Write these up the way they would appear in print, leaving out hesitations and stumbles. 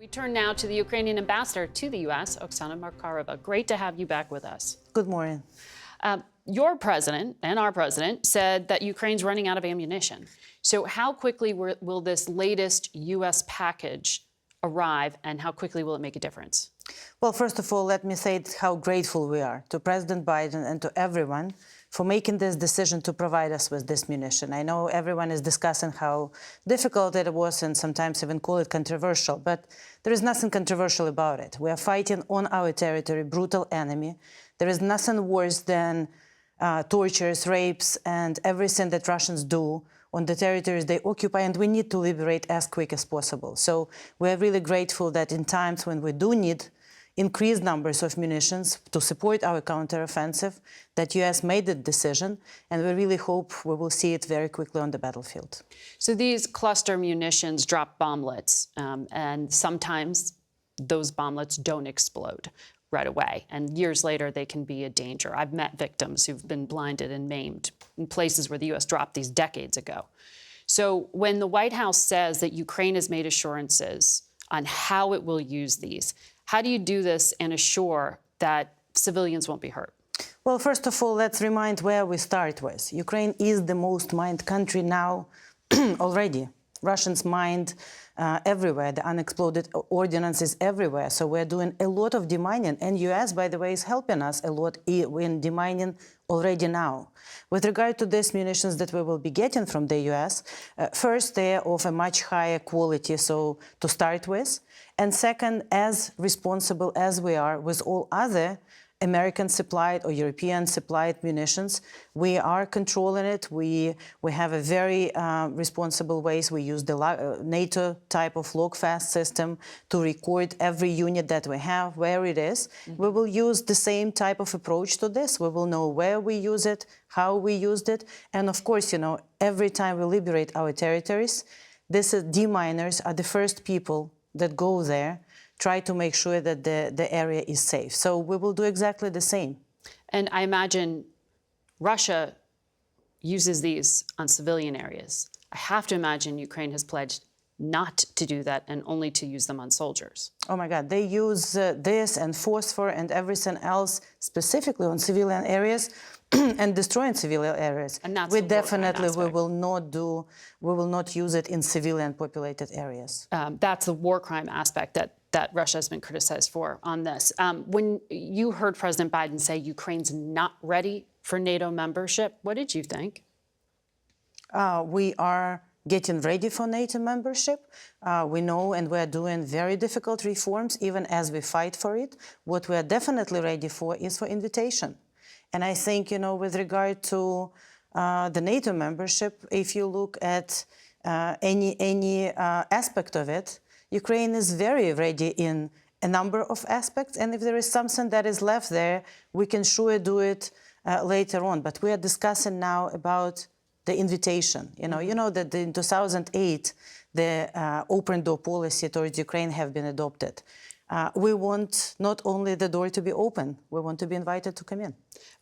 We turn now to the Ukrainian ambassador to the U.S., Oksana Markarova. Great to have you back with us. Good morning. Your president and our president said that Ukraine's running out of ammunition. So how quickly will this latest U.S. package arrive, and how quickly will it make a difference? Well, first of all, let me say how grateful we are to President Biden and to everyone for making this decision to provide us with this munition. I know everyone is discussing how difficult it was and sometimes even call it controversial, but there is nothing controversial about it. We are fighting on our territory, brutal enemy. There is nothing worse than tortures, rapes, and everything that Russians do on the territories they occupy, and we need to liberate as quick as possible. So we are really grateful that in times when we do need increased numbers of munitions to support our counteroffensive, that U.S. made the decision, and we really hope we will see it very quickly on the battlefield. So these cluster munitions drop bomblets, and sometimes those bomblets don't explode right away, and years later they can be a danger. I've met victims who've been blinded and maimed in places where the U.S. dropped these decades ago. So when the White House says that Ukraine has made assurances on how it will use these, how do you do this and assure that civilians won't be hurt? Well, first of all, let's remind where we start with. Ukraine is the most mined country now already. Russians mined everywhere. The unexploded ordnance is everywhere. So we're doing a lot of demining. And U.S., by the way, is helping us a lot in demining already now. With regard to these munitions that we will be getting from the U.S., first, they are of a much higher quality, so to start with. And second, as responsible as we are with all other American-supplied or European-supplied munitions, we are controlling it. We have a very responsible ways. We use the NATO type of log-fast system to record every unit that we have, where it is. Mm-hmm. We will use the same type of approach to this. We will know where we use it, how we used it. And of course, you know, every time we liberate our territories, deminers are the first people that go there, try to make sure that the area is safe. So we will do exactly the same. And I imagine Russia uses these on civilian areas. I have to imagine Ukraine has pledged not to do that and only to use them on soldiers. Oh my God, they use this and phosphor and everything else specifically on civilian areas and destroying civilian areas. And that's we will not use it in civilian populated areas. That's the war crime aspect that Russia has been criticized for on this. When you heard President Biden say Ukraine's not ready for NATO membership, what did you think? We are getting ready for NATO membership. We know and we're doing very difficult reforms, even as we fight for it. What we're definitely ready for is for invitation. And I think, you know, with regard to the NATO membership, if you look at any aspect of it, Ukraine is very ready in a number of aspects. And if there is something that is left there, we can sure do it later on. But we are discussing now about the invitation. You know that in 2008, the open door policy towards Ukraine have been adopted. We want not only the door to be open, we want to be invited to come in.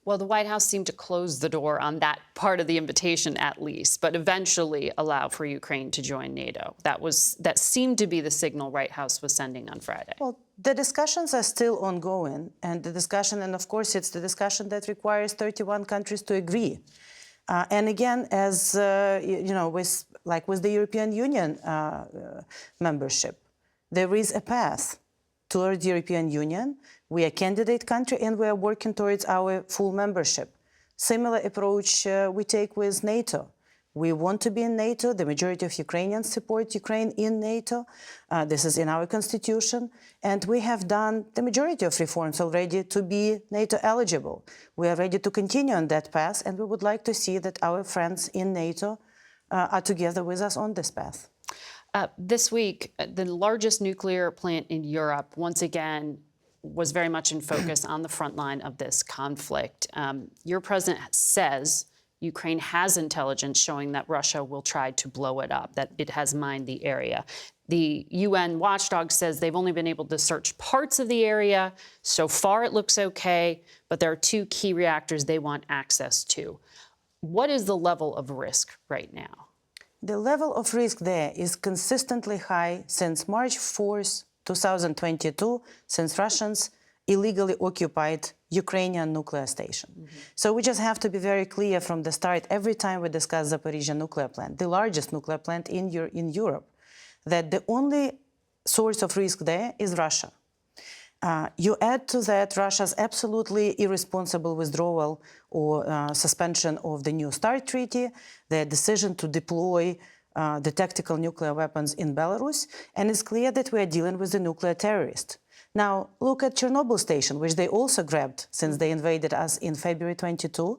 Well, the White House seemed to close the door on that part of the invitation at least, but eventually allow for Ukraine to join NATO. That seemed to be the signal White House was sending on Friday. Well, the discussions are still ongoing, and of course, it's the discussion that requires 31 countries to agree. And again, as you know, with the European Union membership, there is a path towards the European Union. We are a candidate country, and we are working towards our full membership. Similar approach we take with NATO. We want to be in NATO. The majority of Ukrainians support Ukraine in NATO. This is in our constitution. And we have done the majority of reforms already to be NATO eligible. We are ready to continue on that path, and we would like to see that our friends in NATO are together with us on this path. This week, the largest nuclear plant in Europe, once again, was very much in focus on the front line of this conflict. Your president says Ukraine has intelligence showing that Russia will try to blow it up, that it has mined the area. The UN watchdog says they've only been able to search parts of the area. So far, it looks okay, but there are two key reactors they want access to. What is the level of risk right now? The level of risk there is consistently high since March 4th 2022, since Russians illegally occupied Ukrainian nuclear station. So we just have to be very clear from the start, every time we discuss Zaporizhzhia nuclear plant, the largest nuclear plant in Europe, that the only source of risk there is Russia. You add to that Russia's absolutely irresponsible withdrawal or suspension of the New START treaty, their decision to deploy the tactical nuclear weapons in Belarus, and it's clear that we are dealing with a nuclear terrorist. Now, look at Chernobyl station, which they also grabbed since they invaded us in February 22.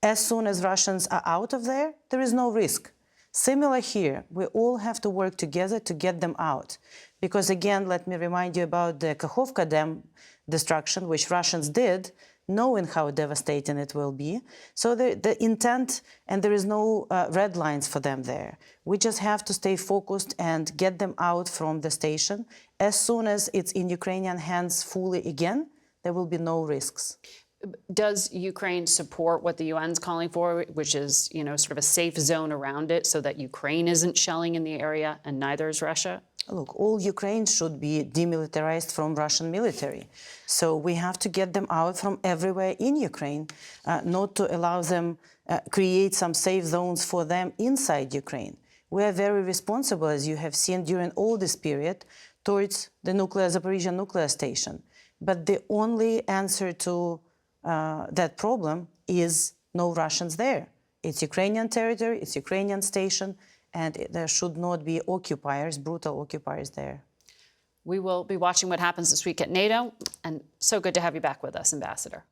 As soon as Russians are out of there, there is no risk. Similar here, we all have to work together to get them out. Because again, let me remind you about the Kakhovka Dam destruction, which Russians did, knowing how devastating it will be. So the intent, and there is no red lines for them there. We just have to stay focused and get them out from the station. As soon as it's in Ukrainian hands fully again, there will be no risks. Does Ukraine support what the UN's calling for, which is, sort of a safe zone around it so that Ukraine isn't shelling in the area and neither is Russia? Look, all Ukraine should be demilitarized from Russian military. So we have to get them out from everywhere in Ukraine, not to allow them, create some safe zones for them inside Ukraine. We are very responsible, as you have seen during all this period, towards the Zaporizhzhia nuclear station. But the only answer to that problem is no Russians there. It's Ukrainian territory, it's Ukrainian station, and there should not be occupiers, brutal occupiers there. We will be watching what happens this week at NATO, and so good to have you back with us, Ambassador.